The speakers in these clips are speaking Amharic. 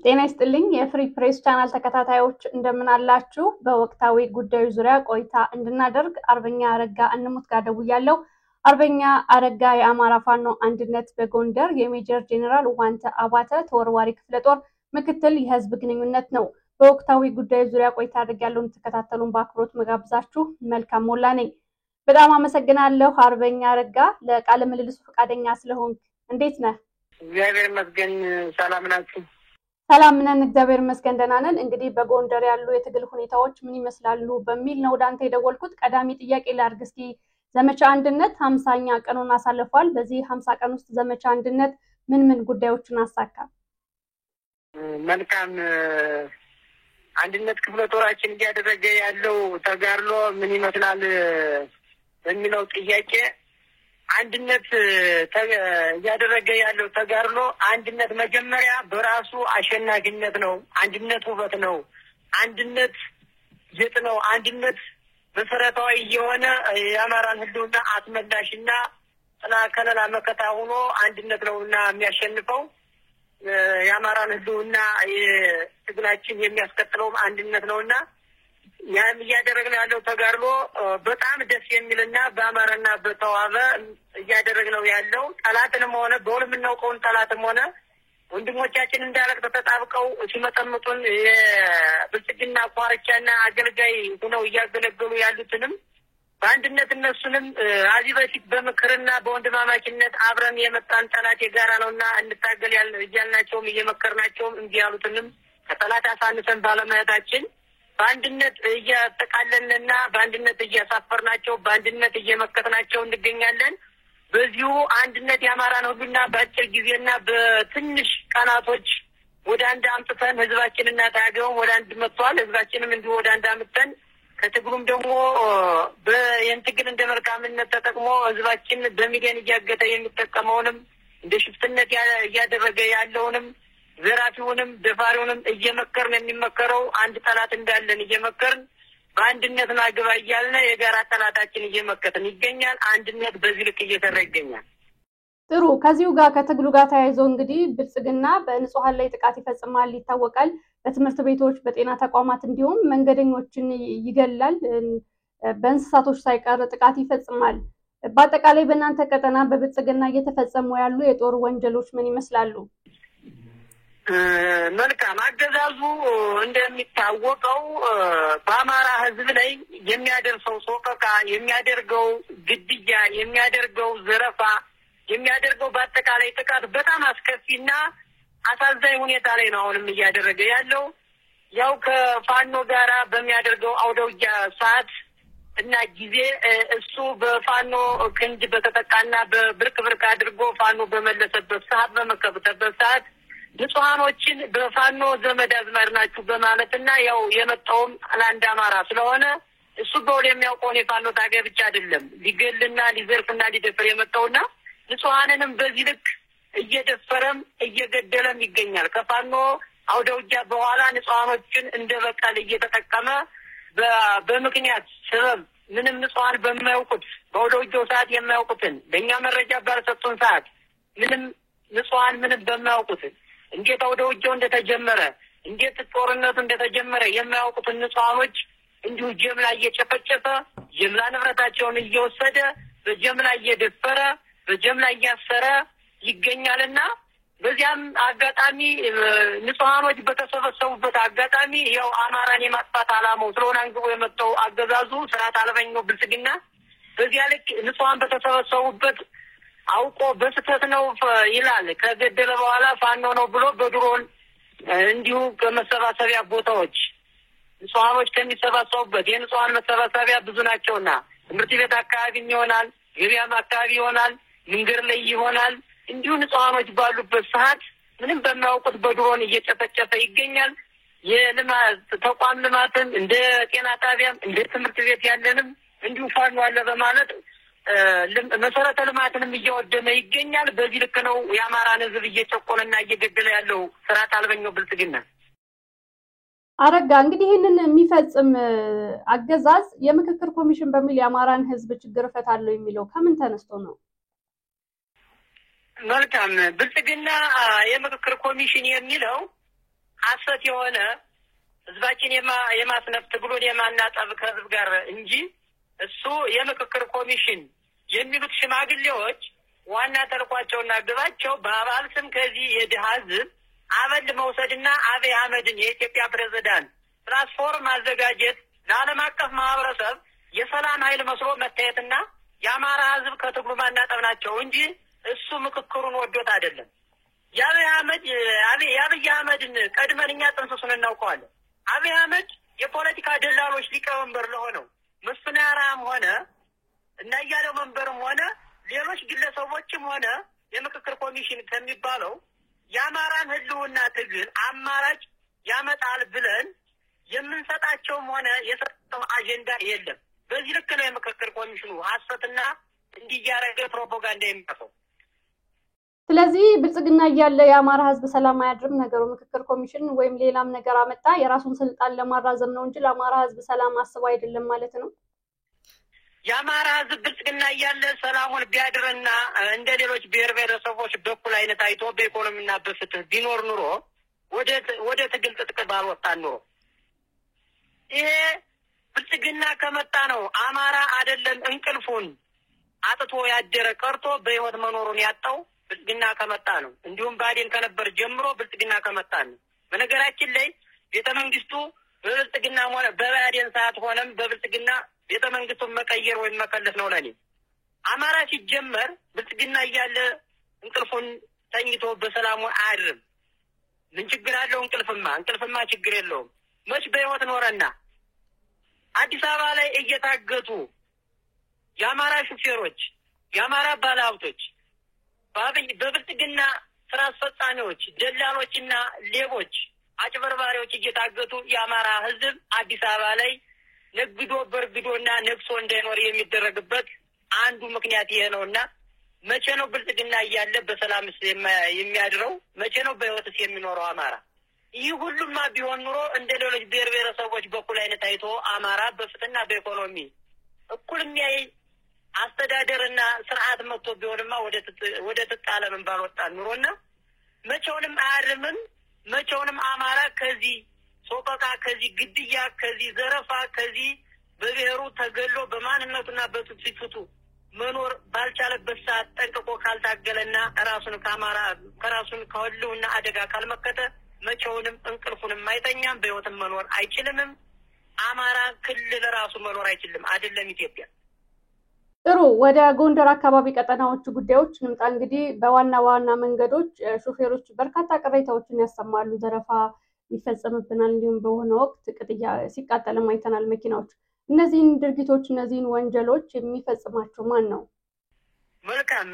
ጤና ይስጥልኝ የፍሪ ፕሬስ ቻናል ተከታታዮች እንደምን አላችሁ? በወቅታዊ ጉዳዮች ዙሪያ ቆይታ እንድናደርግ አርበኛ አረጋ እንሙት ጋር ደውያለሁ። አርበኛ አረጋ የአማራ ፋኖ አንድነት በጎንደር የሜጀር ጄኔራል ዋንተ አባተ ተወርዋሪ ክፍለ ጦር ምክትል የህዝብ ግንኙነት ነው። በወቅታዊ ጉዳዮች ዙሪያ ቆይታ አድርጋለሁ። ተከታተሉን በአክብሮት መጋብዛችሁ መልካም ሞላ ነኝ። በጣም አመሰግናለሁ አርበኛ አረጋ ለቃለ ምልልሱ ፈቃደኛ ስለሆንክ። እንዴት ነህ? እግዚአብሔር ይመስገን። ሰላም ናችሁ? ሰላም ነን፣ እግዚአብሔር ይመስገን ደህና ነን። እንግዲህ በጎንደር ያሉ የትግል ሁኔታዎች ምን ይመስላሉ በሚል ነው ወዳንተ የደወልኩት። ቀዳሚ ጥያቄ ላድርግ እስኪ። ዘመቻ አንድነት 50ኛ ቀኑን አሳልፏል። በዚህ 50 ቀን ውስጥ ዘመቻ አንድነት ምን ጉዳዮችን አሳካ? መልካም። አንድነት ክፍለ ጦራችን እያደረገ ያለው ተጋድሎ ምን ይመስላል በሚለው ጥያቄ አንድነት እያደረገ ያለው ተጋድሎ አንድነት መጀመሪያ በራሱ አሸናፊነት ነው። አንድነት ውበት ነው። አንድነት ጌጥ ነው። አንድነት መሰረታዊ የሆነ የአማራን ህልውና አስመላሽና ጥላ ከለላ መከታ ሆኖ አንድነት ነውና የሚያሸንፈው የአማራን ህልውና የትግላችን የሚያስቀጥለው አንድነት ነውና ያም እያደረግን ያለው ተጋድሎ በጣም ደስ የሚልና በአማራና በተዋበ እያደረግነው ያለው ጠላትንም ሆነ በሁሉ የምናውቀውን ጠላትም ሆነ ወንድሞቻችን እንዳለቅ ተጣብቀው ሲመጠምጡን የብልጽግና ቋርቻና አገልጋይ ሆነው እያገለገሉ ያሉትንም በአንድነት እነሱንም አዚህ በፊት በምክርና በወንድማማችነት አብረን የመጣን ጠላት የጋራ ነውና እንታገል እያልናቸውም እየመከርናቸውም እንዲህ ያሉትንም ከጠላት አሳንሰን ባለማየታችን በአንድነት እያጠቃለንና በአንድነት እያሳፈርናቸው በአንድነት እየመከትናቸው እንገኛለን። በዚሁ አንድነት የአማራን ሁሉና በአጭር ጊዜና በትንሽ ቀናቶች ወደ አንድ አምጥተን ህዝባችንና ታገውን ወደ አንድ መጥቷል። ህዝባችንም እንዲሁ ወደ አንድ አምጥተን ከትግሉም ደግሞ በየንትግል እንደ መልካምነት ተጠቅሞ ህዝባችን በሚሊዮን እያገተ የሚጠቀመውንም እንደ ሽፍትነት እያደረገ ያለውንም ዘራፊውንም ደፋሪውንም እየመከርን የሚመከረው አንድ ጠላት እንዳለን እየመከርን በአንድነት ናግባ እያልን የጋራ ጠላታችን እየመከትን ይገኛል። አንድነት በዚህ ልክ እየሰራ ይገኛል። ጥሩ። ከዚሁ ጋር ከትግሉ ጋር ተያይዞ እንግዲህ ብልጽግና በንጹሃን ላይ ጥቃት ይፈጽማል ይታወቃል። በትምህርት ቤቶች፣ በጤና ተቋማት እንዲሁም መንገደኞችን ይገላል። በእንስሳቶች ሳይቀር ጥቃት ይፈጽማል። በአጠቃላይ በእናንተ ቀጠና በብልጽግና እየተፈጸሙ ያሉ የጦር ወንጀሎች ምን ይመስላሉ? መልካም። አገዛዙ እንደሚታወቀው በአማራ ህዝብ ላይ የሚያደርሰው ሶቀቃ፣ የሚያደርገው ግድያ፣ የሚያደርገው ዘረፋ፣ የሚያደርገው በአጠቃላይ ጥቃት በጣም አስከፊና አሳዛኝ ሁኔታ ላይ ነው አሁንም እያደረገ ያለው። ያው ከፋኖ ጋራ በሚያደርገው አውደውጊያ ሰዓት እና ጊዜ እሱ በፋኖ ክንድ በተጠቃና በብርቅ አድርጎ ፋኖ በመለሰበት ሰዓት በመከበተበት ሰዓት ንጹሃኖችን በፋኖ ዘመድ አዝማድ ናችሁ በማለትና ያው የመጣውም ለአንድ አማራ ስለሆነ እሱ በውል የሚያውቀውን የፋኖ ታጋይ ብቻ አይደለም ሊገልና ሊዘርፍና ሊደፍር የመጣውና ንጹሃንንም በዚህ ልክ እየደፈረም እየገደለም ይገኛል። ከፋኖ አውደውጊያ በኋላ ንጹሃኖችን እንደ በቀል እየተጠቀመ በምክንያት ሰበብ ምንም ንጹሃን በማያውቁት በአውደውጊያው ሰዓት የማያውቁትን በእኛ መረጃ ባልሰጡን ሰዓት ምንም ንጹሃን ምንም በማያውቁት እንዴት አውደውጊያው እንደተጀመረ እንዴት ጦርነቱ እንደተጀመረ የማያውቁትን ንጹሃኖች እንዲሁ ጀምላ እየጨፈጨፈ ጀምላ ንብረታቸውን እየወሰደ በጀምላ እየደፈረ በጀምላ እያሰረ ይገኛልና በዚያም አጋጣሚ ንጹሃኖች በተሰበሰቡበት አጋጣሚ ያው አማራን የማጥፋት አላማው ስለሆነ አንግቦ የመጣው አገዛዙ ስርዓት አልበኛው ብልጽግና በዚያ ልክ ንጹሃን በተሰበሰቡበት አውቆ በስተት ነው ይላል። ከገደለ በኋላ ፋኖ ነው ብሎ በድሮን እንዲሁ ከመሰባሰቢያ ቦታዎች ንጹሃኖች ከሚሰባሰቡበት የንጹሃን መሰባሰቢያ ብዙ ናቸውና ትምህርት ቤት አካባቢ ይሆናል፣ ገበያም አካባቢ ይሆናል፣ መንገድ ላይ ይሆናል። እንዲሁ ንጹሃኖች ባሉበት ሰዓት ምንም በማያውቁት በድሮን እየጨፈጨፈ ይገኛል። የልማት ተቋም ልማትን እንደ ጤና ጣቢያም እንደ ትምህርት ቤት ያለንም እንዲሁ ፋኖ አለ በማለት መሰረተ ልማትንም እያወደመ ይገኛል። በዚህ ልክ ነው የአማራን ህዝብ እየጨቆነና እየገደለ ያለው ስርዓት አልበኛው ብልጽግና። አረጋ እንግዲህ ይህንን የሚፈጽም አገዛዝ የምክክር ኮሚሽን በሚል የአማራን ህዝብ ችግር እፈታለሁ የሚለው ከምን ተነስቶ ነው? መልካም። ብልጽግና የምክክር ኮሚሽን የሚለው ሐሰት የሆነ ህዝባችን የማስነፍ ትግሉን የማናጠብ ከህዝብ ጋር እንጂ እሱ የምክክር ኮሚሽን የሚሉት ሽማግሌዎች ዋና ተልኳቸውና ግባቸው በአባል ስም ከዚህ የድሃ ህዝብ አበል መውሰድና አብይ አህመድን የኢትዮጵያ ፕሬዝዳንት ትራንስፎርም ማዘጋጀት ለዓለም አቀፍ ማህበረሰብ የሰላም ኃይል መስሎ መታየትና የአማራ ህዝብ ከትግሉ ማናጠብ ናቸው እንጂ እሱ ምክክሩን ወዶት አይደለም። የአብይ አህመድን ቀድመንኛ ጥንስሱን እናውቀዋለን። አብይ አህመድ የፖለቲካ ደላሎች ሊቀመንበር ለሆነው መስፍን አርአያም ሆነ እና ያለው መንበርም ሆነ ሌሎች ግለሰቦችም ሆነ የምክክር ኮሚሽን ከሚባለው የአማራን ህልውና ትግል አማራጭ ያመጣል ብለን የምንሰጣቸውም ሆነ የሰጠው አጀንዳ የለም። በዚህ ልክ ነው የምክክር ኮሚሽኑ ሐሰትና እንዲያረገ ፕሮፓጋንዳ የሚያፈው። ስለዚህ ብልጽግና እያለ የአማራ ህዝብ ሰላም አያድርም ነገሩ። ምክክር ኮሚሽን ወይም ሌላም ነገር አመጣ የራሱን ስልጣን ለማራዘም ነው እንጂ ለአማራ ህዝብ ሰላም አስቦ አይደለም ማለት ነው። የአማራ ህዝብ ብልጽግና እያለ ሰላሙን ቢያድርና እንደ ሌሎች ብሔር ብሔረሰቦች በኩል አይነት አይቶ በኢኮኖሚና በፍትህ ቢኖር ኑሮ ወደ ትግል ጥጥቅ ባልወጣ ኑሮ። ይሄ ብልጽግና ከመጣ ነው አማራ አይደለም እንቅልፉን አጥቶ ያደረ ቀርቶ በህይወት መኖሩን ያጣው ብልጽግና ከመጣ ነው። እንዲሁም ባዴን ከነበር ጀምሮ ብልጽግና ከመጣ ነው። በነገራችን ላይ ቤተመንግስቱ በብልጽግና ሆነ በባዴን ሰዓት ሆነም በብልጽግና ቤተመንግስቱን መቀየር ወይም መከለስ ነው ለኔ። አማራ ሲጀመር ብልጽግና እያለ እንቅልፉን ተኝቶ በሰላሙ አያድርም። ምን ችግር አለው? እንቅልፍማ ችግር የለውም። መች በህይወት ኖረና አዲስ አበባ ላይ እየታገቱ የአማራ ሹፌሮች፣ የአማራ ባለሀብቶች፣ በብልጽግና ስራ አስፈጻሚዎች፣ ደላሎችና ሌቦች፣ አጭበርባሪዎች እየታገቱ የአማራ ህዝብ አዲስ አበባ ላይ ነግዶ በርግዶና ነግሶ እንዳይኖር የሚደረግበት አንዱ ምክንያት ይሄ ነውና መቼ ነው ብልጽግና እያለ በሰላምስ የሚያድረው? መቼ ነው በህይወትስ የሚኖረው አማራ? ይህ ሁሉማ ቢሆን ኑሮ እንደ ሌሎች ብሔር ብሔረሰቦች በኩል አይነት አይቶ አማራ በፍትና በኢኮኖሚ እኩል የሚያይ አስተዳደርና ስርዓት መጥቶ ቢሆንማ ወደ ተጣለምን ባልወጣ ኑሮና መቼውንም አያርምም። መቼውንም አማራ ከዚህ ሶቆቃ፣ ከዚህ ግድያ፣ ከዚህ ዘረፋ፣ ከዚህ በብሔሩ ተገሎ በማንነቱና በትውፊቱ መኖር ባልቻለበት ሰዓት ጠንቅቆ ካልታገለና ራሱን ከህልውና አደጋ ካልመከተ መቼውንም እንቅልፉንም አይተኛም፣ በህይወትም መኖር አይችልም። አማራ ክልል ራሱ መኖር አይችልም፣ አይደለም ኢትዮጵያ። ጥሩ፣ ወደ ጎንደር አካባቢ ቀጠናዎች ጉዳዮች እንምጣ። እንግዲህ በዋና መንገዶች ሾፌሮች በርካታ ቅሬታዎችን ያሰማሉ። ዘረፋ ይፈጸምብናል፣ እንዲሁም በሆነ ወቅት ቅጥያ ሲቃጠልም አይተናል መኪናዎች። እነዚህን ድርጊቶች እነዚህን ወንጀሎች የሚፈጽማቸው ማን ነው? መልካም።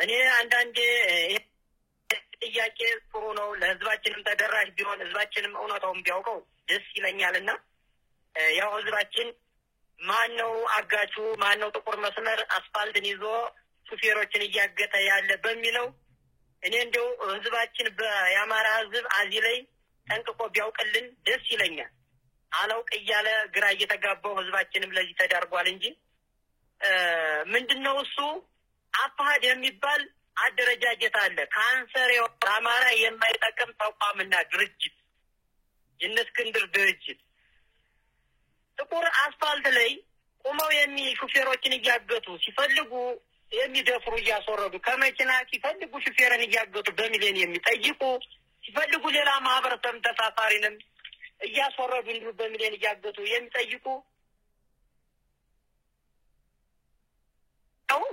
እኔ አንዳንዴ ጥያቄ ጥሩ ነው፣ ለህዝባችንም ተደራሽ ቢሆን ህዝባችንም እውነታውን ቢያውቀው ደስ ይለኛልና ያው ህዝባችን ማነው አጋቹ፣ ማነው ጥቁር መስመር አስፋልትን ይዞ ሹፌሮችን እያገተ ያለ በሚለው እኔ እንደው ህዝባችን በያማራ ህዝብ አዚ ላይ ጠንቅቆ ቢያውቅልን ደስ ይለኛል። አላውቅ እያለ ግራ እየተጋባው ህዝባችንም ለዚህ ተዳርጓል እንጂ ምንድነው እሱ አፋድ የሚባል አደረጃጀት አለ። ካንሰር አማራ የማይጠቅም ተቋምና ድርጅት የእስክንድር ድርጅት ጥቁር አስፋልት ላይ ቆመው ሹፌሮችን እያገቱ ሲፈልጉ የሚደፍሩ እያስወረዱ ከመኪና ሲፈልጉ ሹፌርን እያገቱ በሚሊዮን የሚጠይቁ ሲፈልጉ ሌላ ማህበረሰብ ተሳፋሪንም እያስወረዱ እንዲሁ በሚሊዮን እያገቱ የሚጠይቁ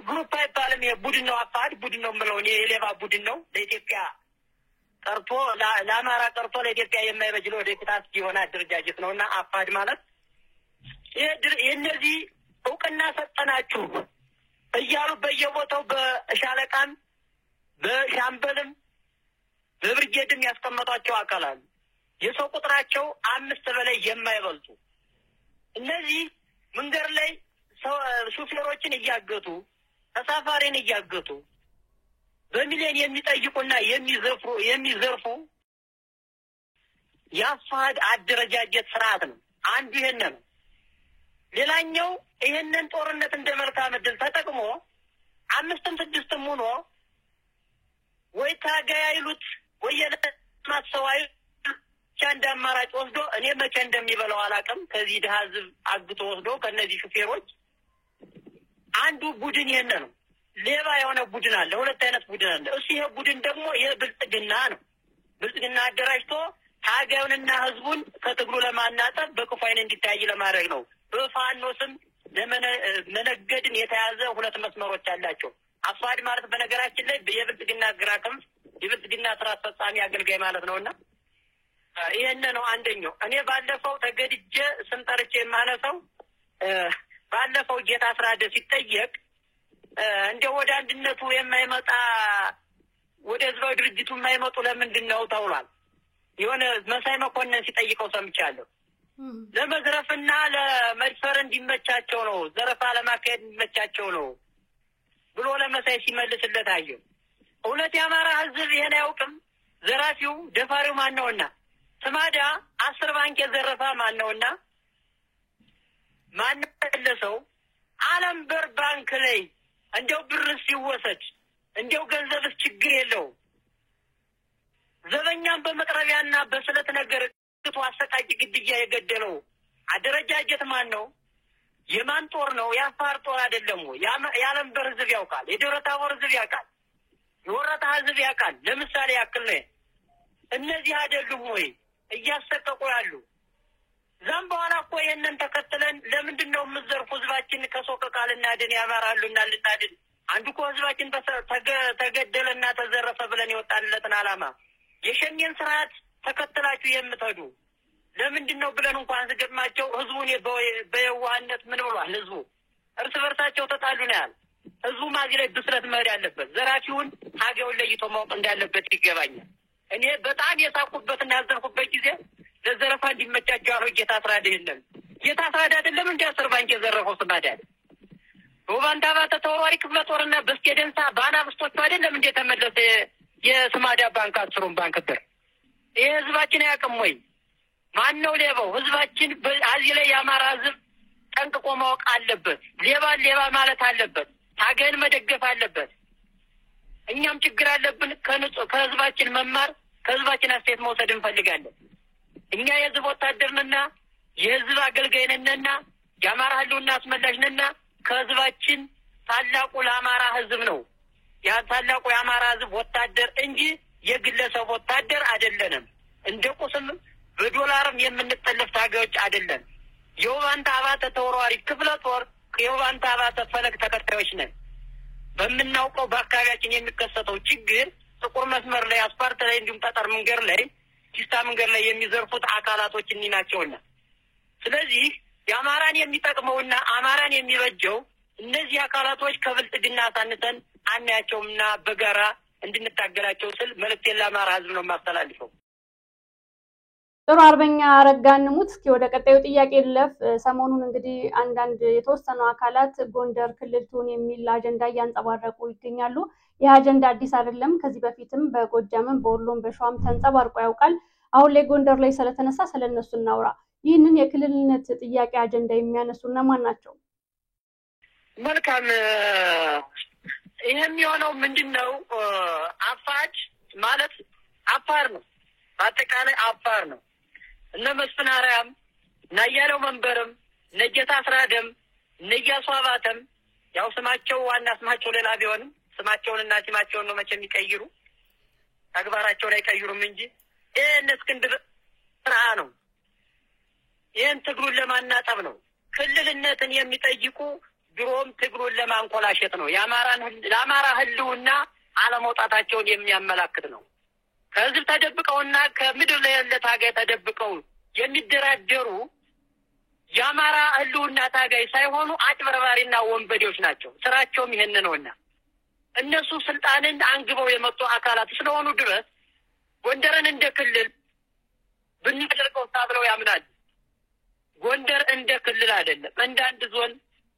ግሩፕ አይባልም። የቡድን ነው፣ አፋድ ቡድን ነው የምለው የሌባ ቡድን ነው። ለኢትዮጵያ ቀርቶ ለአማራ ቀርቶ ለኢትዮጵያ የማይበጅ ወደፊት አስጊ የሆነ አደረጃጀት ነውና አፋድ ማለት የእነዚህ እውቅና ሰጠናችሁ እያሉ በየቦታው በሻለቃም በሻምበልም በብርጌድም ያስቀመጧቸው አካላሉ። የሰው ቁጥራቸው 5 በላይ የማይበልጡ እነዚህ መንገድ ላይ ሹፌሮችን እያገቱ ተሳፋሪን እያገቱ በሚሊዮን የሚጠይቁና የሚዘርፉ የአፋድ አደረጃጀት ስርዓት ነው። አንዱ ይሄን ነው። ሌላኛው ይሄንን ጦርነት እንደ መልካም ዕድል ተጠቅሞ 5ም 6ም ሆኖ ወይ ታጋይ አይሉት ወይ የለማሰዋይ ብቻ እንዳማራጭ ወስዶ እኔ መቼ እንደሚበላው አላውቅም ከዚህ ድሃ ህዝብ አግቶ ወስዶ ከነዚህ ሹፌሮች አንዱ ቡድን የነ ነው ሌባ የሆነ ቡድን አለ ሁለት አይነት ቡድን አለ እሱ ይሄ ቡድን ደግሞ የብልጽግና ነው ብልጽግና አደራጅቶ ታጋዩንና ህዝቡን ከትግሉ ለማናጠብ በክፋይን እንዲታይ ለማድረግ ነው በፋኖ ስም ለመነገድን የተያዘ ሁለት መስመሮች አላቸው አፋድ ማለት በነገራችን ላይ የብልጽግና ግራከም የብልጽግና ስራ አስፈጻሚ አገልጋይ ማለት ነውና ይሄን ነው አንደኛው እኔ ባለፈው ተገድጄ ስንጠርቼ ማለፈው ባለፈው ጌታ አስራደ ሲጠየቅ እንደው ወደ አንድነቱ የማይመጣ ወደ ህዝባዊ ድርጅቱ የማይመጡ ለምንድን ነው ተውሏል የሆነ መሳይ መኮንን ሲጠይቀው ሰምቻለሁ ለመዝረፍና ለመድፈር እንዲመቻቸው ነው ዘረፋ ለማካሄድ እንዲመቻቸው ነው ብሎ ለመሳይ ሲመልስለት አየሁ እውነት ያማራ ህዝብ ይሄን ያውቅም ዘራፊው ደፋሪው ማን ነውና ስማዳ 10 ባንክ የዘረፋ ማን ነውና ማን ተለሰው አለምበር ባንክ ላይ እንደው ብር ሲወሰድ እንደው ገንዘብስ ችግር የለው ዘበኛም በመቅረቢያና በስለት ነገር ተዋሰቃቂ ግድያ የገደለው አደረጃጀት ማን ነው የማን ጦር ነው ያፋር ጦር አይደለም ወይ ያለምበር ህዝብ ያውቃል የደረታወር ህዝብ ያውቃል የወረታ ህዝብ ያውቃል ለምሳሌ ያክል ነው እነዚህ አይደሉም ወይ እያሰቀቁ ያሉ ዛም በኋላ እኮ ይሄንን ተከትለን ለምንድነው ምዘርፉ ህዝባችን ከሶቀቃልና ደን ያማራሉና ልታድን አንዱ እኮ ህዝባችን ተገደለና ተዘረፈ ብለን ይወጣልለትን አላማ የሸኔን ስርዓት ተከትላችሁ የምትሄዱ ለምንድነው ብለን እንኳን ዝግማቸው ህዝቡን በየዋህነት ምን ብሏል ህዝቡ እርስ በርሳቸው ተጣሉ ነው ያለ ህዝቡ ማዚ ላይ ብስለት መሄድ ያለበት ዘራፊውን ሀገውን ለይቶ ማወቅ እንዳለበት ይገባኛል እኔ በጣም የሳቁበትና ያዘርኩበት ጊዜ ለዘረፋ እንዲመቻቸው አሮጌ ታስራደ የለም የታስራደ አይደለም እንደ 10 ባንክ የዘረፈው ስማዳ ወባንዳባ ተተወራሪ ክፍለ ጦርና በስኬደንሳ ባናብስቶቹ አይደለም እንደ ተመለሰ የስማዳ ባንክ 10 ባንክ ብር የህዝባችን ያቀም ወይ ማን ነው ሌባው ህዝባችን በአዚህ ላይ ያማራ ህዝብ ጠንቅቆ ማወቅ አለበት ሌባ ማለት አለበት ታገን መደገፍ አለበት እኛም ችግር አለብን ከህዝባችን መማር ከህዝባችን አስተያየት መውሰድ እንፈልጋለን እኛ የህዝብ ወታደርነና የህዝብ አገልጋይነንና ያማራ ህልውና አስመላሽነንና ከህዝባችን ታላቁ ለአማራ ህዝብ ነው ያ ታላቁ የአማራ ህዝብ ወታደር እንጂ የግለሰብ ወታደር አይደለንም እንደ ቁስም በዶላርም የምንጠለፍ ታጋዮች አይደለም የወባንታ አባተ ተወራሪ ክፍለ ጦር የወባንታ አባተ ፈለግ ተከታዮች ነን በመናውቀው በአካባቢያችን የሚከሰተው ችግር ጥቁር መስመር ላይ አስፓልት ላይ እንዲሁም ጠጠር መንገድ ላይ ኪስታ መንገድ ላይ የሚዘርፉት አካላቶች እንናቸውና ስለዚህ ያማራን የሚጠቅመውና አማራን የሚበጀው እነዚህ አካላቶች ከብልጽግና ሳንተን አንያቸውምና በጋራ እንድንታገላቸው ስል መልእክቴን ለአማራ ህዝብ ነው ማስተላልፈው ጥሩ አርበኛ አረጋንሙት እስኪ ወደ ቀጣዩ ጥያቄ ለፍ ሰሞኑን እንግዲህ አንዳንድ የተወሰኑ አካላት ጎንደር ክልልቱን የሚል አጀንዳ ያንጸባረቁ ይገኛሉ ይህ አጀንዳ አዲስ አይደለም ከዚህ በፊትም በጎጃምም በወሎም በሸዋም ተንጸባርቆ ያውቃል አሁን ላይ ጎንደር ላይ ስለተነሳ ስለነሱ እናውራ ይህንን የክልልነት ጥያቄ አጀንዳ የሚያነሱና ማን ናቸው መልካም ይሄም የሆነው ምንድነው አፋድ ማለት አፋር ነው አጠቃላይ አፋር ነው እነ መስፍናራም ናያለው መንበርም ነጀታ አስራደም ነያሱ አባተም ያው ስማቸው ዋና ስማቸው ሌላ ቢሆንም ስማቸውንና ስማቸውን ነው መቼም ይቀይሩ ተግባራቸው ላይ ቀይሩም እንጂ እስክንድር ስራ ነው ይሄን ትግሩን ለማናጠብ ነው ክልልነትን የሚጠይቁ ድሮም ትግሩን ለማንቆላሸት ነው የአማራ ህልውና አለመውጣታቸውን የሚያመላክት ነው ከህዝብ ተደብቀውና ከምድር ላይ ያለ ታጋይ ተደብቀው የሚደራደሩ ያማራ ህልውና ታጋይ ሳይሆኑ አጭበርባሪና ወንበዴዎች ናቸው ስራቸውም ይሄን ነውና እነሱ ስልጣንን አንግበው የመጡ አካላት ስለሆኑ ድረስ ጎንደርን እንደ ክልል ብንደርቀው ታብለው ያምናል ጎንደር እንደ ክልል አይደለም እንደ አንድ ዞን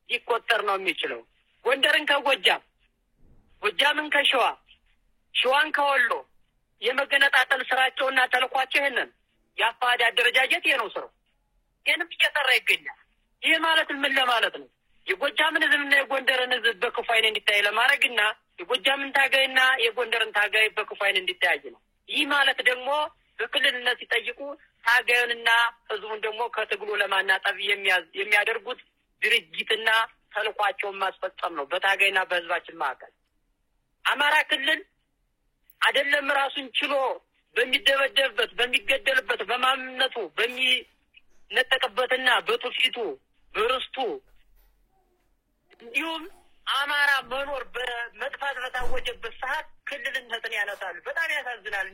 ይቆጠር ነው የሚችለው ጎንደርን ከጎጃም ጎጃምን ከሸዋ ሸዋን ከወሎ የመገነጣጠል ስራቸውና ተልኳቸው ይሄንን ያፋዳ አደረጃጀት የነው ስራው የንም እየሰራ ይገኛል ይሄ ማለት ምን ለማለት ነው የጎጃምን ህዝብና የጎንደርን ህዝብ በክፋይን እንዲታይ ለማድረግና የጎጃምን ታጋይና የጎንደርን ታጋይ በክፋይን እንዲታይ ነው ይህ ማለት ደግሞ በክልልነት ሲጠይቁ ታገዩንና ህዝቡን ደግሞ ከትግሉ ለማናጠብ የሚያደርጉት ድርጅትና ተልኳቸውን ማስፈጸም ነው በታገይና በህዝባችን መካከል። አማራ ክልል አይደለም ራሱን ችሎ በሚደበደብበት በሚገደልበት በማንነቱ በሚነጠቅበትና በትውፊቱ በርስቱ እንዲሁም አማራ መኖር በመጥፋት በታወጀበት ሰዓት ክልልነትን ያነሳሉ። በጣም ያሳዝናል።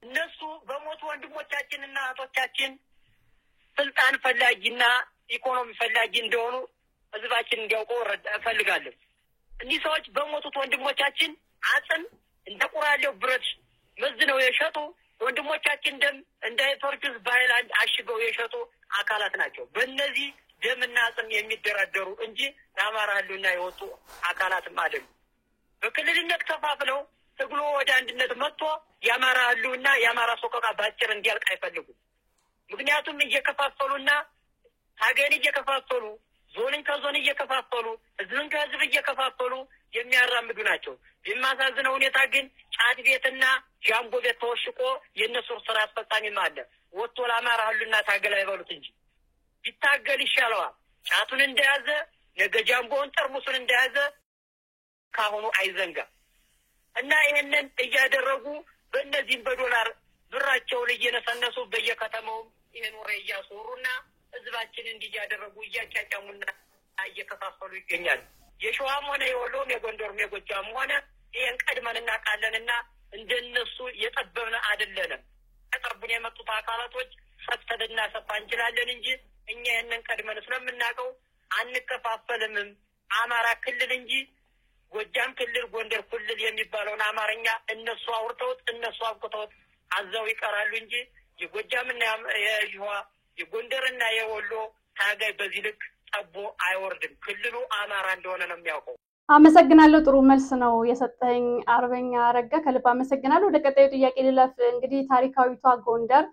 እነሱ በሞቱ ወንድሞቻችንና እህቶቻችን ስልጣን ፈላጊና ኢኮኖሚ ፈላጊ እንደሆኑ ህዝባችን እንዲያውቀው እፈልጋለሁ። እነዚህ ሰዎች በሞቱት ወንድሞቻችን አጽም እንደ ቁራሌው ብረት መዝነው የሸጡ ወንድሞቻችን ደም እንዳይፈርክስ ባይላንድ አሽገው የሸጡ አካላት ናቸው። በእነዚህ ደምና አጽም የሚደራደሩ እንጂ ለአማራ ህልውና የወጡ አካላትም አይደሉም። በክልልነት ተፋፍለው ትግሉ ወደ አንድነት መጥቶ የአማራ ህልውና የአማራ ሰቆቃ ባጭር እንዲያልቅ አይፈልጉም። ምክንያቱም እየከፋፈሉና ታገን እየከፋፈሉ ዞንን ከዞን እየከፋፈሉ ህዝብን ከህዝብ እየከፋፈሉ የሚያራምዱ ናቸው። የማሳዝነው ሁኔታ ግን ጫት ቤትና ጃምቦ ቤት ተወሽቆ የነሱ ስራ አስፈጻሚም አለ። ወጥቶ ለአማራ ህልውና ታገል አይበሉት እንጂ ቢታገል ይሻለዋል። ጫቱን እንደያዘ ነገ ጃምቦውን ጠርሙሱን እንደያዘ ካሁኑ አይዘንጋ እና ይሄንን እያደረጉ በእነዚህም በዶላር ብራቸውን እየነሰነሱ በየከተማው ይሄን ወሬ እያሶሩና ህዝባችን እንዲያደርጉ እያጫጫሙና እየከፋፈሉ ይገኛሉ። የሸዋም ሆነ የወሎም የጎንደርም የጎጃም ሆነ ይሄን ቀድመንና ቃለንና እንደነሱ የጠበብነ አይደለንም። ተቀርቡን የመጡት አካላቶች ፈተደና ሰፋ እንችላለን እንጂ እኛ ይሄንን ቀድመን ስለምናቀው አንከፋፈልም። አማራ ክልል እንጂ ጎጃም ክልል ጎንደር ክልል የሚባለውን አማርኛ እነሱ አውርተውት እነሱ አብቁተውት አዛው ይቀራሉ እንጂ የጎጃምና የሸዋ የጎንደርና የወሎ ታጋይ በዚህ ልክ ጠቦ አይወርድም። ክልሉ አማራ እንደሆነ ነው የሚያውቀው። አመሰግናለሁ። ጥሩ መልስ ነው የሰጠኝ አርበኛ አረጋ፣ ከልብ አመሰግናለሁ። ወደ ቀጣዩ ጥያቄ ልለፍ። እንግዲህ ታሪካዊቷ ጎንደር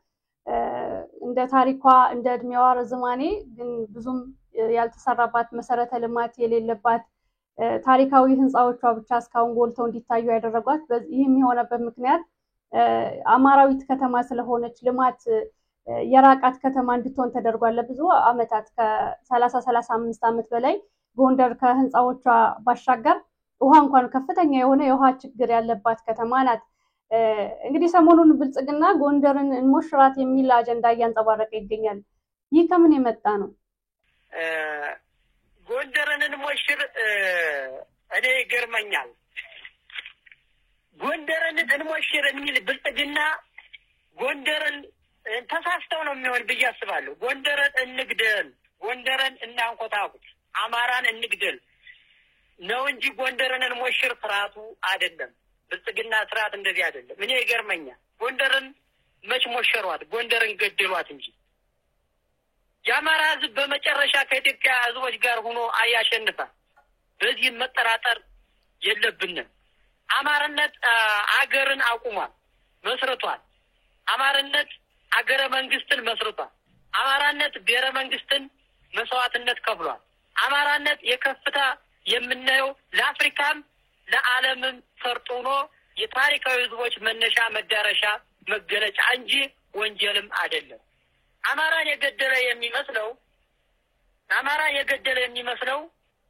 እንደ ታሪኳ እንደ እድሜዋ ርዝማኔ ግን ብዙም ያልተሰራባት መሰረተ ልማት የሌለባት ታሪካዊ ህንጻዎቿ ብቻ እስካሁን ጎልተው እንዲታዩ ያደረጓት ይህም የሆነበት ምክንያት አማራዊት ከተማ ስለሆነች ልማት የራቃት ከተማ እንድትሆን ተደርጓል። ለብዙ አመታት ከ30-35 አመት በላይ ጎንደር ከህንጻዎቿ ባሻገር ውሃ እንኳን ከፍተኛ የሆነ የውሃ ችግር ያለባት ከተማ ናት። እንግዲህ ሰሞኑን ብልጽግና ጎንደርን እንሞሽራት የሚል አጀንዳ እያንጸባረቀ ይገኛል። ይህ ከምን የመጣ ነው? ጎንደርን እንሞሽር እኔ ይገርመኛል። ጎንደርን እንሞሽር የሚል ብልጽግና ጎንደርን ተሳስተው ነው የሚሆን ብዬ አስባለሁ። ጎንደርን እንግደል፣ ጎንደርን እናንቆታቁት፣ አማራን እንግደል ነው እንጂ ጎንደርን እንሞሽር ስርዓቱ አይደለም። ብልጽግና ስርዓት እንደዚህ አይደለም። እኔ ይገርመኛል። ጎንደርን መች ሞሸሯት? ጎንደርን ገደሏት እንጂ የአማራ ህዝብ በመጨረሻ ከኢትዮጵያ ህዝቦች ጋር ሆኖ አያሸንፋል። በዚህ መጠራጠር የለብንም። አማራነት አገርን አቁሟል፣ መስርቷል። አማራነት አገረ መንግስትን መስርቷል። አማራነት ብሔረ መንግስትን መስዋዕትነት ከፍሏል። አማራነት የከፍታ የምናየው ለአፍሪካም ለዓለምም ፈርጦኖ የታሪካዊ ህዝቦች መነሻ መዳረሻ መገለጫ እንጂ ወንጀልም አይደለም። አማራን የገደለ የሚመስለው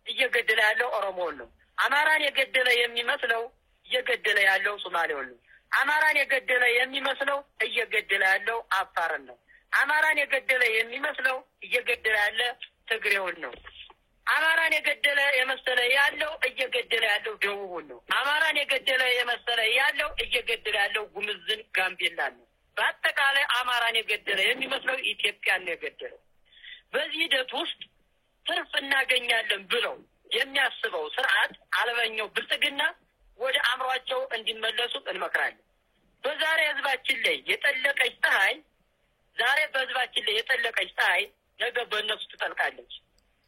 እየገደለ ያለው ኦሮሞውን ነው። አማራን የገደለ የሚመስለው እየገደለ ያለው ሶማሌውን ነው። አማራን የገደለ የሚመስለው እየገደለ ያለው አፋርን ነው። አማራን የገደለ የሚመስለው እየገደለ ያለ ትግሬውን ነው። አማራን የገደለ የመሰለ ያለው እየገደለ ያለው ደቡቡን ነው። አማራን የገደለ የመሰለ ያለው እየገደለ ያለው ጉምዝን ጋምቤላን ነው። በአጠቃላይ አማራን የገደለ የሚመስለው ኢትዮጵያን ነው የገደለው። በዚህ ሂደት ውስጥ ትርፍ እናገኛለን ብለው የሚያስበው ስርዓት አልበኛው ብልጽግና ወደ አምሯቸው እንዲመለሱ እንመክራለን። በዛሬ ህዝባችን ላይ የጠለቀች ፀሐይ ነገ በእነሱ ትጠልቃለች።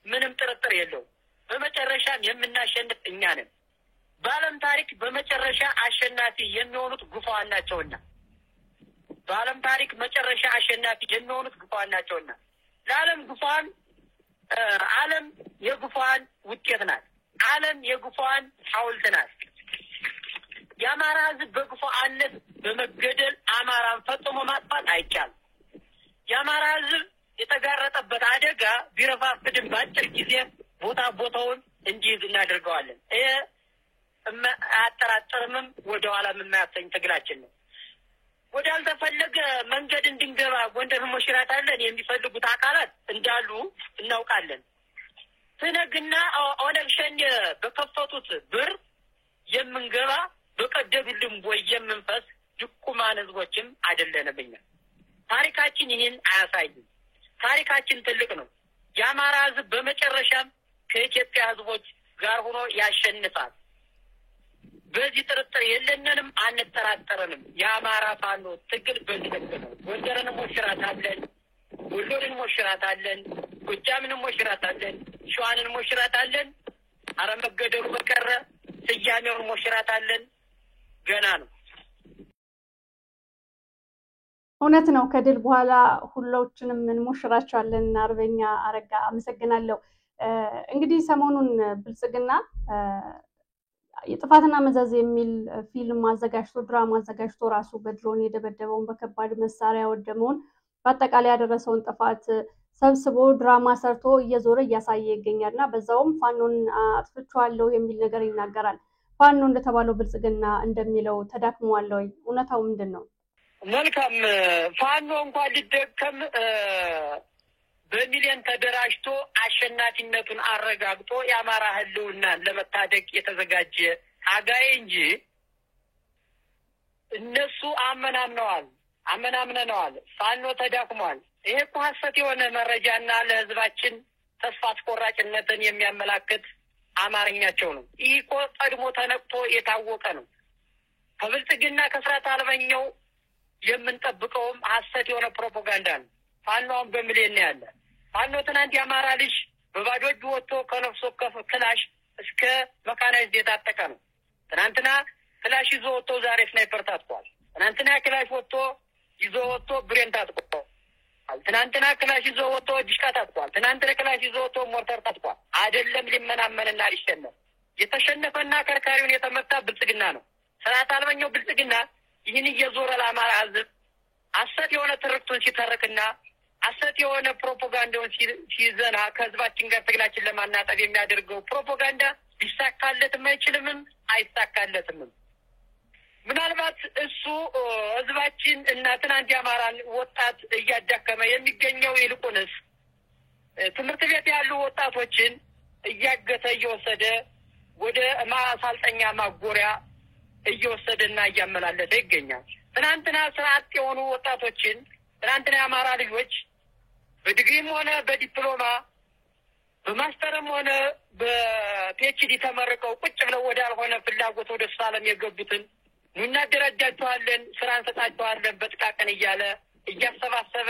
ምንም ጥርጥር የለውም። በመጨረሻም የምናሸንፍ እኛ ነን። በዓለም ታሪክ በመጨረሻ አሸናፊ የሚሆኑት ግፋዋን ናቸውና ለዓለም ግፋዋን ዓለም የግፋዋን ውጤት ናት። ዓለም የግፋዋን ሐውልት ናት። የአማራ ህዝብ በግፋዋነት በመገደል አማራን ፈጽሞ ማጥፋት አይቻልም። የአማራ ህዝብ የተጋረጠበት አደጋ ቢረፋፍድም በአጭር ጊዜ ቦታውን እንዲይዝ እናደርገዋለን። ይሄ አያጠራጥርምም፣ ወደ ኋላም የማያሰኝ ትግላችን ነው። ወደ አልተፈለገ መንገድ እንድንገባ ጎንደር ሞሽራታለን የሚፈልጉት አካላት እንዳሉ እናውቃለን። ትነግና ኦነግ ሸኔ በከፈቱት በር የምንገባ በቀደዱልን ቦይ የምንፈስ ድኩማን ህዝቦችም አይደለንም። እኛ ታሪካችን ይህን አያሳይም። ታሪካችን ትልቅ ነው። የአማራ ህዝብ በመጨረሻም ከኢትዮጵያ ህዝቦች ጋር ሆኖ ያሸንፋል። በዚህ ጥርጥር የለንም፣ አንጠራጠርንም። የአማራ ፋኖ ትግል በዚህ ነው። ጎንደርን ሞሽራታለን፣ ወሎን ሞሽራታለን፣ ጎጃምን ሞሽራታለን፣ ሸዋንን ሞሽራታለን። አረ መገደሉ በቀረ ስያሜውን ሞሽራታለን። ገና ነው። እውነት ነው። ከድል በኋላ ሁላችንም እንሞሽራቸዋለን። አርበኛ አረጋ አመሰግናለሁ። እንግዲህ ሰሞኑን ብልጽግና የጥፋትና መዘዝ የሚል ፊልም አዘጋጅቶ ድራማ አዘጋጅቶ ራሱ በድሮን የደበደበውን በከባድ መሳሪያ ወደመውን በአጠቃላይ ያደረሰውን ጥፋት ሰብስቦ ድራማ ሰርቶ እየዞረ እያሳየ ይገኛልና በዛውም ፋኖን አጥፍቼዋለሁ የሚል ነገር ይናገራል። ፋኖ እንደተባለው ብልጽግና እንደሚለው ተዳክሟል ወይ? እውነታው ምንድን ነው? መልካም ፋኖ እንኳን ሊደከም በሚሊዮን ተደራጅቶ አሸናፊነቱን አረጋግጦ የአማራ ህልውናን ለመታደግ የተዘጋጀ ታጋይ እንጂ እነሱ አመናምነዋል። ፋኖ ተዳክሟል። ይሄ እኮ ሐሰት የሆነ መረጃና ለህዝባችን ተስፋ አስቆራጭነትን የሚያመላክት አማርኛቸው ነው። ይህ እኮ ቀድሞ ተነቅቶ የታወቀ ነው። ከብልጽግና ከስራት አልበኛው የምንጠብቀውም ሐሰት የሆነ ፕሮፓጋንዳ ነው። ፋኖን በሚሊዮን ያለ ፋኖ ትናንት የአማራ ልጅ በባዶ እጁ ወጥቶ ከነፍስ ወከፍ ክላሽ እስከ መካናይዝድ የታጠቀ ነው። ትናንትና ክላሽ ይዞ ወጥቶ ዛሬ ስናይፐር ታጥቋል። ትናንትና ክላሽ ይዞ ወጥቶ ብሬን ታጥቋል። ትናንትና ክላሽ ይዞ ወጥቶ ዲሽቃ ታጥቋል። ትናንትና ክላሽ ይዞ ወጥቶ ሞርተር ታጥቋል። አይደለም ሊመናመንና ሊሸነፍ የተሸነፈና ከርካሪውን የተመታ ብልጽግና ነው። ስርዓት አልበኛው ብልጽግና ይህን እየዞረ ለአማራ ህዝብ ሐሰት የሆነ ትርክቱን ሲተርክና ሐሰት የሆነ ፕሮፓጋንዳውን ሲዘና ከህዝባችን ጋር ትግላችን ለማናጠብ የሚያደርገው ፕሮፓጋንዳ ሊሳካለትም አይችልምም፣ አይሳካለትም። ምናልባት እሱ ህዝባችን እና ትናንት የአማራን ወጣት እያዳከመ የሚገኘው ይልቁንስ ትምህርት ቤት ያሉ ወጣቶችን እያገተ እየወሰደ ወደ ማሰልጠኛ ማጎሪያ እየወሰደና እያመላለሰ ይገኛል። ትናንትና ስርዓት የሆኑ ወጣቶችን ትናንትና የአማራ ልጆች በዲግሪም ሆነ በዲፕሎማ በማስተርም ሆነ በፒኤችዲ ተመርቀው ቁጭ ብለው ወዳልሆነ ፍላጎት ወደ ዓለም የገቡትን እናደራጃቸዋለን፣ ስራ እንሰጣቸዋለን በጥቃቅን እያለ እያሰባሰበ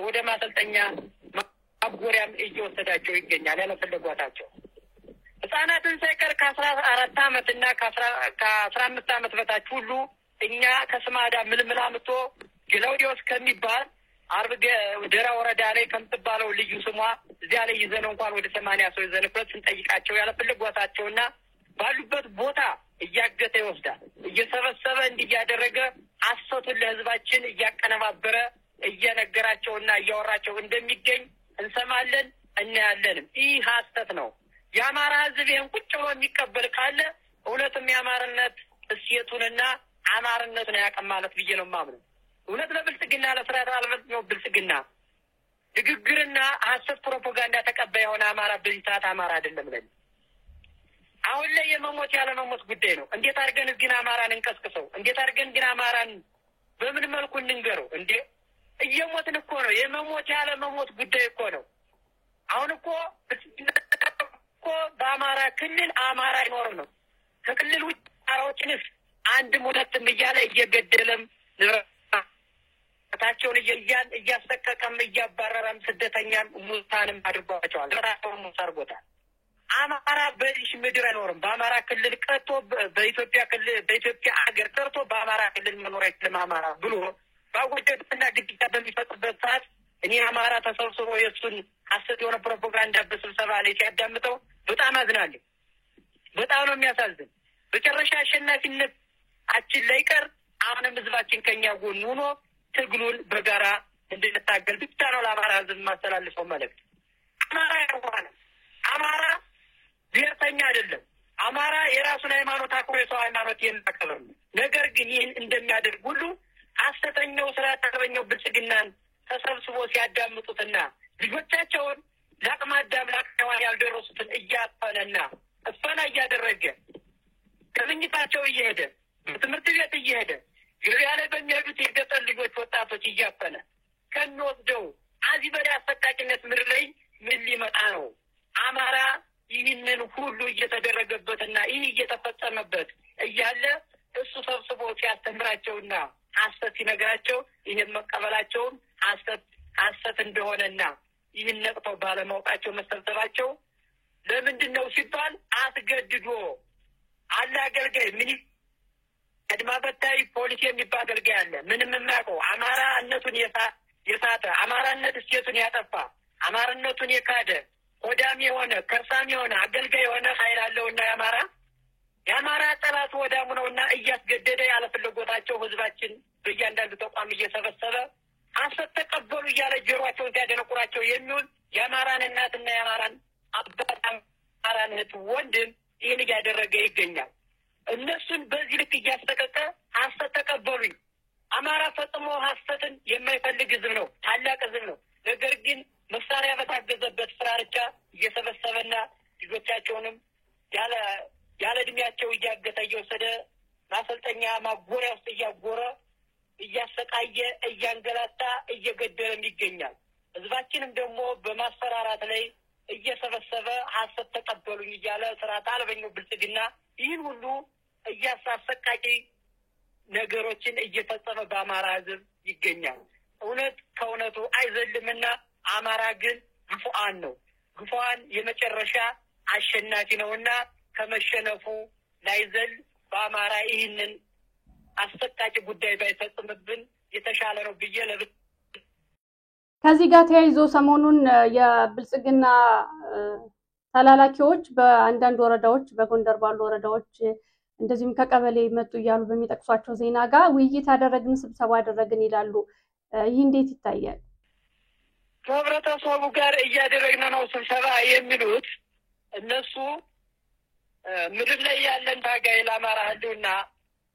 ወደ ማሰልጠኛ ማጎሪያም እየወሰዳቸው ይገኛል ያለፈለጓታቸው። ህጻናትን ሳይቀር ከ14 ዓመት እና ከ15 ዓመት በታች ሁሉ እኛ ከስማዳ ምልምላ መጥቶ ግላውዲዮስ ከሚባል ደራ ወረዳ ላይ ከምትባለው ልዩ ስሟ እዚያ ላይ ይዘነው እንኳን ወደ 80 ሰው ይዘንበት ስንጠይቃቸው ያለፈለጓታቸውና ባሉበት ቦታ እያገተ ይወስዳል። እየሰበሰበ እንዲያደረገ ሐሰቱን ለህዝባችን እያቀነባበረ እየነገራቸውና እያወራቸው እንደሚገኝ እንሰማለን እናያለንም። ይህ ሐሰት ነው። የአማራ ህዝብ ይህን ቁጭ ብሎ የሚቀበል ካለ እውነትም የአማርነት እሴቱንና አማርነቱን ያቀም ማለት ብዬ ነው የማምነው። እውነት ለብልጽግና ለስርዓት አልበኛው ብልጽግና ንግግርና ሐሰት ፕሮፓጋንዳ ተቀባይ የሆነ አማራ በዚህ ሰዓት አማራ አይደለም ለኔ። አሁን ላይ የመሞት ያለመሞት ጉዳይ ነው። እንዴት አድርገን ግን አማራን እንቀስቅሰው? እንዴት አድርገን ግን አማራን በምን መልኩ እንንገረው? እንዴ እየሞትን እኮ ነው። የመሞት ያለመሞት ጉዳይ እኮ ነው። አሁን እኮ በአማራ ክልል አማራ አይኖርም ነው። ከክልል ውጭ አማራዎችንስ አንድም ሁለትም እያለ እየገደለም ታቸውን እያሰቀቀም እያባረረም ስደተኛም ሙታንም አድርጓቸዋል። ራሳቸውን ሙት አድርጎታል። አማራ በዚህ ምድር አይኖርም። በአማራ ክልል ቀርቶ በኢትዮጵያ ሀገር ቀርቶ በአማራ ክልል መኖር አይችልም አማራ ብሎ ባወደድና ግድያ በሚፈጥርበት ሰዓት እኔ አማራ ተሰብስቦ የእሱን ሐሰት የሆነ ፕሮፓጋንዳ በስብሰባ ላይ ሲያዳምጠው በጣም አዝናለሁ። በጣም ነው የሚያሳዝን። በጨረሻ አሸናፊነታችን ላይ ቀር አሁንም ህዝባችን ከኛ ጎን ሆኖ ትግሉን በጋራ እንድንታገል ብቻ ነው ለአማራ ህዝብ ማስተላልፈው መልእክት። አማራ ብሔርተኛ አይደለም። አማራ የራሱን ሃይማኖት አክብሮ የሰው ሃይማኖት የሚያከብር ነው። ነገር ግን ይህን እንደሚያደርግ ሁሉ ሐሰተኛው ስርዓተ አልበኛው ብልጽግናን ተሰብስቦ ሲያዳምጡትና ልጆቻቸውን ለአቅመ አዳም ለአቅመ ሔዋን ያልደረሱትን እያፈነና እፈና እያደረገ ከምኝታቸው እየሄደ በትምህርት ቤት እየሄደ ገበያ ላይ በሚሄዱት የገጠር ልጆች ወጣቶች እያፈነ ከሚወስደው አዚህ በላይ አሰቃቂነት ምድር ላይ ምን ሊመጣ ነው? አማራ ይህንን ሁሉ እየተደረገበትና ይህ እየተፈጸመበት እያለ እሱ ሰብስቦ ሲያስተምራቸውና ሐሰት ሲነግራቸው ይህን መቀበላቸውን ሐሰት እንደሆነና ይህን ነቅተው ባለማወቃቸው መሰብሰባቸው ለምንድን ነው ሲባል አስገድዶ አለ አገልጋይ ምን ቀድማ በታይ ፖሊስ የሚባል አገልጋይ አለ። ምንም የማያውቀው አማራነቱን የሳተ አማራነት እሴቱን ያጠፋ አማራነቱን የካደ ሆዳም የሆነ ከርሳም የሆነ አገልጋይ የሆነ ኃይል አለውና የአማራ ጠላት ወዳሙ ነውና እያስገደደ ያለ ፍላጎታቸው ህዝባችን በእያንዳንዱ ተቋም እየሰበሰበ ሐሰት ተቀበሉ እያለ ጆሮአቸውን ሲያደነቁራቸው የሚውል የአማራን እናትና የአማራን አባት አማራን እህት ወንድም ይህን እያደረገ ይገኛል። እነሱን በዚህ ልክ እያስጠቀቀ ሐሰት ተቀበሉኝ። አማራ ፈጽሞ ሐሰትን የማይፈልግ ህዝብ ነው፣ ታላቅ ህዝብ ነው። ነገር ግን መሳሪያ በታገዘበት ፍራርቻ እየሰበሰበና ልጆቻቸውንም ያለ እድሜያቸው እያገተ እየወሰደ ማሰልጠኛ ማጎሪያ ውስጥ እያጎረ እያሰቃየ እያንገላታ እየገደለም ይገኛል። ህዝባችንም ደግሞ በማስፈራራት ላይ እየሰበሰበ ሐሰት ተቀበሉኝ እያለ ስርዓተ አልበኛው ብልጽግና ይህን ሁሉ አሰቃቂ ነገሮችን እየፈጸመ በአማራ ህዝብ ይገኛል። እውነት ከእውነቱ አይዘልምና አማራ ግን ግፉአን ነው። ግፉአን የመጨረሻ አሸናፊ ነውና ከመሸነፉ ላይዘል በአማራ ይህንን አሰቃቂ ጉዳይ ባይፈጽምብን የተሻለ ነው ብዬ ከዚህ ጋር ተያይዞ ሰሞኑን የብልጽግና ተላላኪዎች በአንዳንድ ወረዳዎች በጎንደር ባሉ ወረዳዎች እንደዚህም ከቀበሌ መጡ እያሉ በሚጠቅሷቸው ዜና ጋር ውይይት አደረግን ስብሰባ አደረግን ይላሉ። ይህ እንዴት ይታያል? ከህብረተሰቡ ጋር እያደረግን ነው ስብሰባ የሚሉት እነሱ ምድር ላይ ያለን ታጋይ ለአማራ ህልውና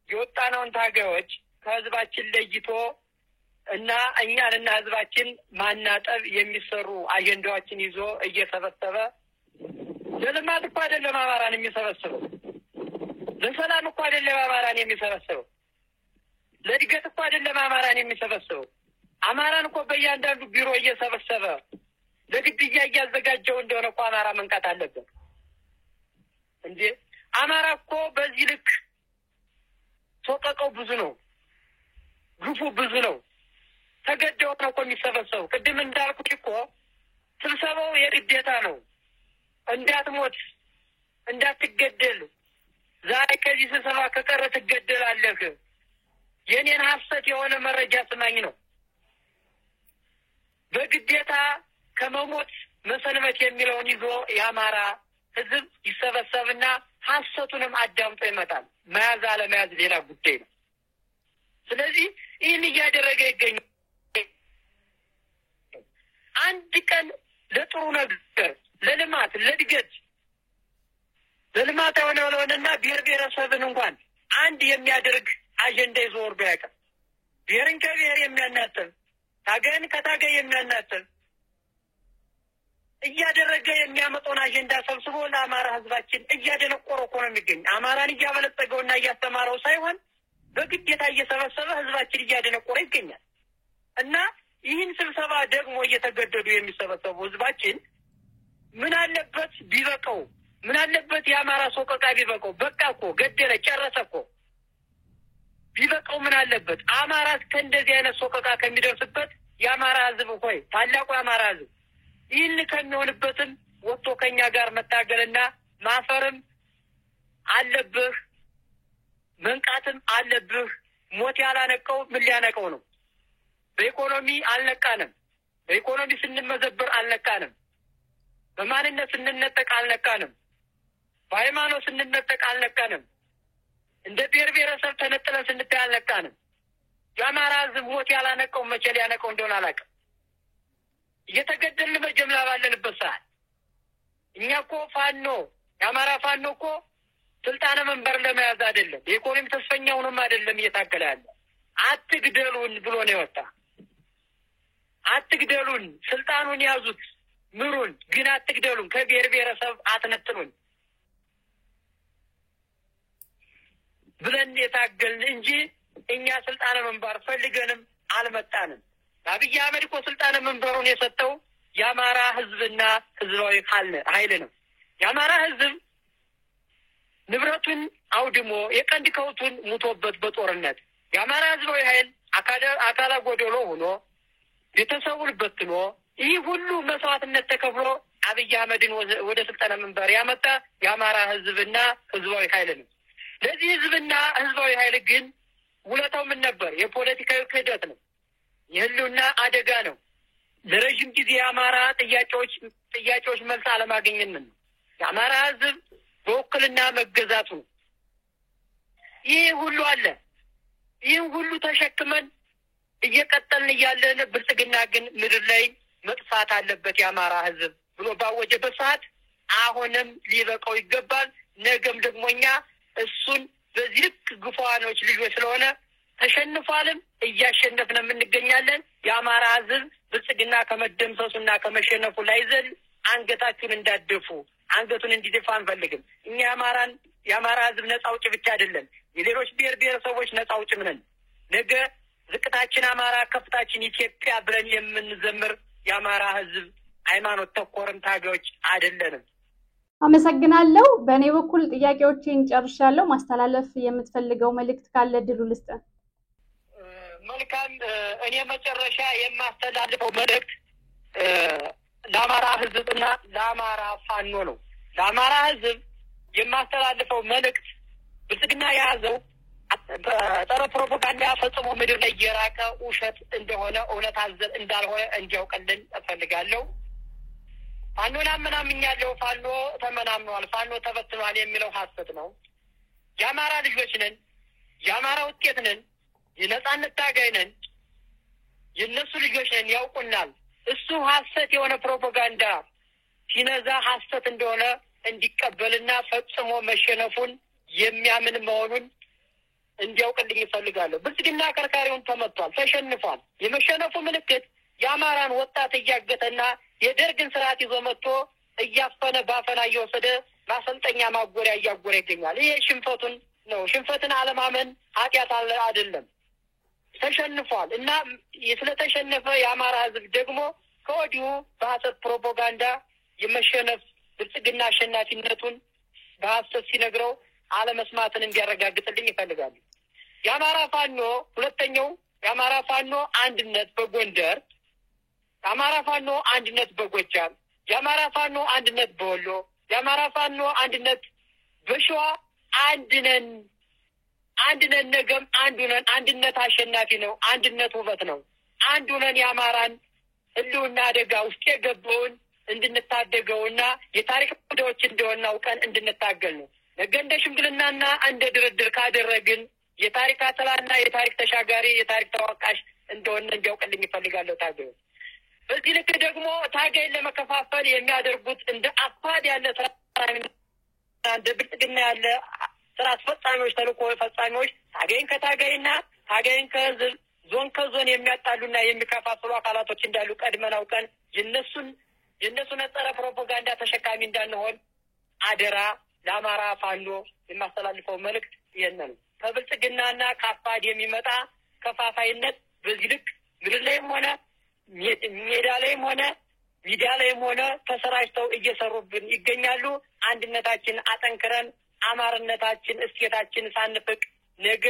የወጣነውን ታጋዮች ከህዝባችን ለይቶ እና እኛንና ህዝባችን ማናጠብ የሚሰሩ አጀንዳዎችን ይዞ እየሰበሰበ ለልማት እኮ አይደለም አማራን የሚሰበስበው፣ ለሰላም እኮ አይደለም አማራን የሚሰበስበው፣ ለእድገት እኮ አይደለም አማራን የሚሰበስበው። አማራን እኮ በእያንዳንዱ ቢሮ እየሰበሰበ ለግድያ እያዘጋጀው እንደሆነ እኮ አማራ መንቃት አለበት እንዴ! አማራ እኮ በዚህ ልክ ሶቀቀው ብዙ ነው፣ ግፉ ብዙ ነው። ተገደው ነው እኮ የሚሰበሰቡ። ቅድም እንዳልኩት እኮ ስብሰባው የግዴታ ነው። እንዳትሞት እንዳትገደል፣ ዛሬ ከዚህ ስብሰባ ከቀረ ትገደላለህ፣ የኔን ሐሰት የሆነ መረጃ ስማኝ ነው። በግዴታ ከመሞት መሰንበት የሚለውን ይዞ የአማራ ህዝብ ይሰበሰብና ሐሰቱንም አዳምጦ ይመጣል። መያዝ አለመያዝ ሌላ ጉዳይ ነው። ስለዚህ ይህን እያደረገ ይገኛል። አንድ ቀን ለጥሩ ነገር ለልማት ለእድገት ለልማት የሆነና ብሔር ብሔረሰብን እንኳን አንድ የሚያደርግ አጀንዳ ይዞ ወርዶ ያውቃል። ብሔርን ከብሔር የሚያናጥብ ታጋይን ከታጋይ የሚያናጥብ እያደረገ የሚያመጣውን አጀንዳ ሰብስቦ ለአማራ ህዝባችን እያደነቆረ እኮ ነው የሚገኝ። አማራን እያበለጸገውና እያስተማረው ሳይሆን በግዴታ እየሰበሰበ ህዝባችን እያደነቆረ ይገኛል። እና ይህን ስብሰባ ደግሞ እየተገደዱ የሚሰበሰቡ ህዝባችን ምን አለበት ቢበቀው? ምን አለበት የአማራ ሶቀቃ ቢበቀው? በቃ እኮ ገደለ ጨረሰ እኮ ቢበቀው ምን አለበት? አማራ ከእንደዚህ አይነት ሶቀቃ ከሚደርስበት የአማራ ህዝብ ሆይ ታላቁ የአማራ ህዝብ ይህን ከሚሆንበትም ወጥቶ ከኛ ጋር መታገልና ማፈርም አለብህ፣ መንቃትም አለብህ። ሞት ያላነቀው ምን ሊያነቀው ነው? በኢኮኖሚ አልነቃንም። በኢኮኖሚ ስንመዘብር አልነቃንም። በማንነት ስንነጠቅ አልነቃንም። በሃይማኖት ስንነጠቅ አልነቃንም። እንደ ብሔር ብሔረሰብ ተነጥለን ስንታይ አልነቃንም። የአማራ ህዝብ ሞት ያላነቀው መቼ ሊያነቀው እንደሆነ አላውቅም። እየተገደልን በጀምላ ባለንበት ሰዓት እኛ እኮ ፋኖ የአማራ ፋኖ እኮ ስልጣነ መንበር ለመያዝ አይደለም የኢኮኖሚ ተስፈኛውንም አይደለም እየታገለ ያለ አትግደሉን ብሎ ነው የወጣ። አትግደሉን፣ ስልጣኑን ያዙት፣ ምሩን፣ ግን አትግደሉን፣ ከብሔር ብሔረሰብ አትነጥሉን ብለን የታገልን እንጂ እኛ ስልጣነ መንበር ፈልገንም አልመጣንም። አብይ አህመድ እኮ ስልጣነ መንበሩን የሰጠው የአማራ ህዝብና ህዝባዊ ኃይል ነው። የአማራ ህዝብ ንብረቱን አውድሞ የቀንድ ከውቱን ሙቶበት በጦርነት የአማራ ህዝባዊ ኃይል አካላ ጎደሎ ሆኖ ቤተሰቡን በትኖ ይህ ሁሉ መስዋዕትነት ተከፍሎ አብይ አህመድን ወደ ስልጣነ መንበር ያመጣ የአማራ ህዝብና ህዝባዊ ኃይል ነው። ለዚህ ህዝብና ህዝባዊ ኃይል ግን ውለታው ምን ነበር? የፖለቲካዊ ክህደት ነው። የህልውና አደጋ ነው። ለረጅም ጊዜ የአማራ ጥያቄዎች መልስ አለማግኘት ነው። የአማራ ህዝብ በውክልና መገዛቱ ነው። ይህ ሁሉ አለ። ይህ ሁሉ ተሸክመን እየቀጠልን እያለን ብልጽግና ግን ምድር ላይ መጥፋት አለበት የአማራ ህዝብ ብሎ ባወጀበት ሰዓት አሁንም ሊበቃው ይገባል። ነገም ደግሞ እኛ እሱን በዚህ ልክ ግፋኖች ልጆች ስለሆነ ተሸንፏልም እያሸነፍንም እንገኛለን። የአማራ ህዝብ ብልጽግና ከመደምሰሱና ከመሸነፉ ላይዘል አንገታችሁን እንዳደፉ አንገቱን እንዲደፋ አንፈልግም። እኛ የአማራ ህዝብ ነፃ አውጪ ብቻ አይደለም፣ የሌሎች ብሔር ብሔረሰቦች ነፃ አውጪም ነን። ነገ ዝቅታችን አማራ ከፍታችን ኢትዮጵያ ብለን የምንዘምር የአማራ ህዝብ ሃይማኖት ተኮርም ታጋዮች አይደለንም። አመሰግናለሁ። በእኔ በኩል ጥያቄዎችን ጨርሻለሁ። ማስተላለፍ የምትፈልገው መልእክት ካለ ድሉ ልስጥ። መልካም። እኔ መጨረሻ የማስተላልፈው መልእክት ለአማራ ህዝብና ለአማራ ፋኖ ነው። ለአማራ ህዝብ የማስተላልፈው መልእክት ብልጽግና የያዘው ጸረ ፕሮፓጋንዳ ፈጽሞ ምድር ላይ የራቀ ውሸት እንደሆነ እውነት አዘል እንዳልሆነ እንዲያውቅልን እፈልጋለሁ። ፋኖን አመናምኛለሁ፣ ፋኖ ተመናምኗል፣ ፋኖ ተበትኗል የሚለው ሐሰት ነው። የአማራ ልጆች ነን፣ የአማራ ውጤት ነን፣ የነጻነት ታጋይ ነን፣ የእነሱ ልጆች ነን፣ ያውቁናል። እሱ ሐሰት የሆነ ፕሮፓጋንዳ ሲነዛ ሐሰት እንደሆነ እንዲቀበልና ፈጽሞ መሸነፉን የሚያምን መሆኑን እንዲያውቅልኝ ይፈልጋለሁ። ብልጽግና ከርካሪውን ተመቷል፣ ተሸንፏል። የመሸነፉ ምልክት የአማራን ወጣት እያገተና የደርግን ስርዓት ይዞ መጥቶ እያፈነ ባፈና እየወሰደ ማሰልጠኛ ማጎሪያ እያጎረ ይገኛል። ይሄ ሽንፈቱን ነው። ሽንፈትን አለማመን ኃጢአት አይደለም። ተሸንፏል እና ስለተሸነፈ የአማራ ህዝብ ደግሞ ከወዲሁ በሐሰት ፕሮፓጋንዳ የመሸነፍ ብልጽግና አሸናፊነቱን በሐሰት ሲነግረው አለመስማትን እንዲያረጋግጥልኝ ይፈልጋሉ። የአማራ ፋኖ ሁለተኛው የአማራ ፋኖ አንድነት በጎንደር፣ የአማራ ፋኖ አንድነት በጎጃም፣ የአማራ ፋኖ አንድነት በወሎ፣ የአማራ ፋኖ አንድነት በሸዋ አንድ ነን። ነገም አንዱ ነን። አንድነት አሸናፊ ነው። አንድነት ውበት ነው። አንዱ ነን። የአማራን ህልውና አደጋ ውስጥ የገባውን እንድንታደገውና የታሪክ ጉዳዮች እንደሆነ አውቀን እንድንታገል ነው። ነገ እንደ ሽምግልናና እንደ ድርድር ካደረግን የታሪክ አተላና የታሪክ ተሻጋሪ የታሪክ ተወቃሽ እንደሆነ እንዲያውቅልኝ ይፈልጋለሁ ታጋዩ። በዚህ ልክ ደግሞ ታጋይን ለመከፋፈል የሚያደርጉት እንደ አፋድ ያለ ስራ እንደ ብልጽግና ያለ ስራ አስፈጻሚዎች፣ ተልእኮ ፈጻሚዎች ታጋይን ከታጋይና ታጋይን ከህዝብ ዞን ከዞን የሚያጣሉና የሚከፋፍሉ አካላቶች እንዳሉ ቀድመን አውቀን የነሱን ጸረ ፕሮፓጋንዳ ተሸካሚ እንዳንሆን አደራ። ለአማራ ፋኖ የማስተላልፈው መልእክት ይሄንን ከብልጽግናና ከአፋድ የሚመጣ ከፋፋይነት በዚህ ልክ ምድር ላይም ሆነ ሜዳ ላይም ሆነ ሚዲያ ላይም ሆነ ተሰራጭተው እየሰሩብን ይገኛሉ። አንድነታችን አጠንክረን አማርነታችን እስኬታችን ሳንፍቅ ነገ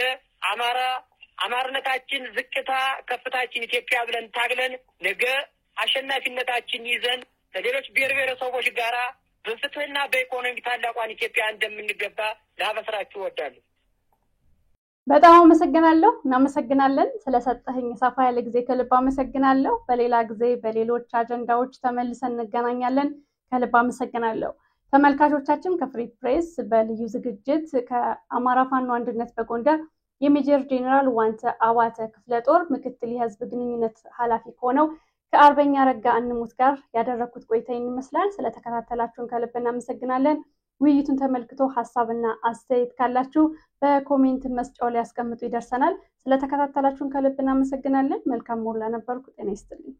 አማርነታችን ዝቅታ ከፍታችን ኢትዮጵያ ብለን ታግለን ነገ አሸናፊነታችን ይዘን ከሌሎች ብሔር ብሔረሰቦች ጋራ በፍትህና በኢኮኖሚ ታላቋን ኢትዮጵያ እንደምንገባ ላበስራችሁ እወዳለሁ። በጣም አመሰግናለሁ። እናመሰግናለን ስለሰጠኸኝ ሰፋ ያለ ጊዜ ከልብ አመሰግናለሁ። በሌላ ጊዜ በሌሎች አጀንዳዎች ተመልሰን እንገናኛለን። ከልብ አመሰግናለሁ። ተመልካቾቻችን ከፍሪ ፕሬስ በልዩ ዝግጅት ከአማራ ፋኖ አንድነት በጎንደር የሜጀር ጄኔራል ዋንተ አባተ ክፍለ ጦር ምክትል የህዝብ ግንኙነት ኃላፊ ሆነው ከአርበኛ አረጋ እንሙት ጋር ያደረኩት ቆይታ ይመስላል። ስለተከታተላችሁን ከልብ እናመሰግናለን። ውይይቱን ተመልክቶ ሐሳብና አስተያየት ካላችሁ በኮሜንት መስጫው ላይ አስቀምጡ ይደርሰናል። ስለተከታተላችሁን ከልብ እናመሰግናለን። መልካም ሞላ ነበርኩ። ጤና ይስጥልኝ።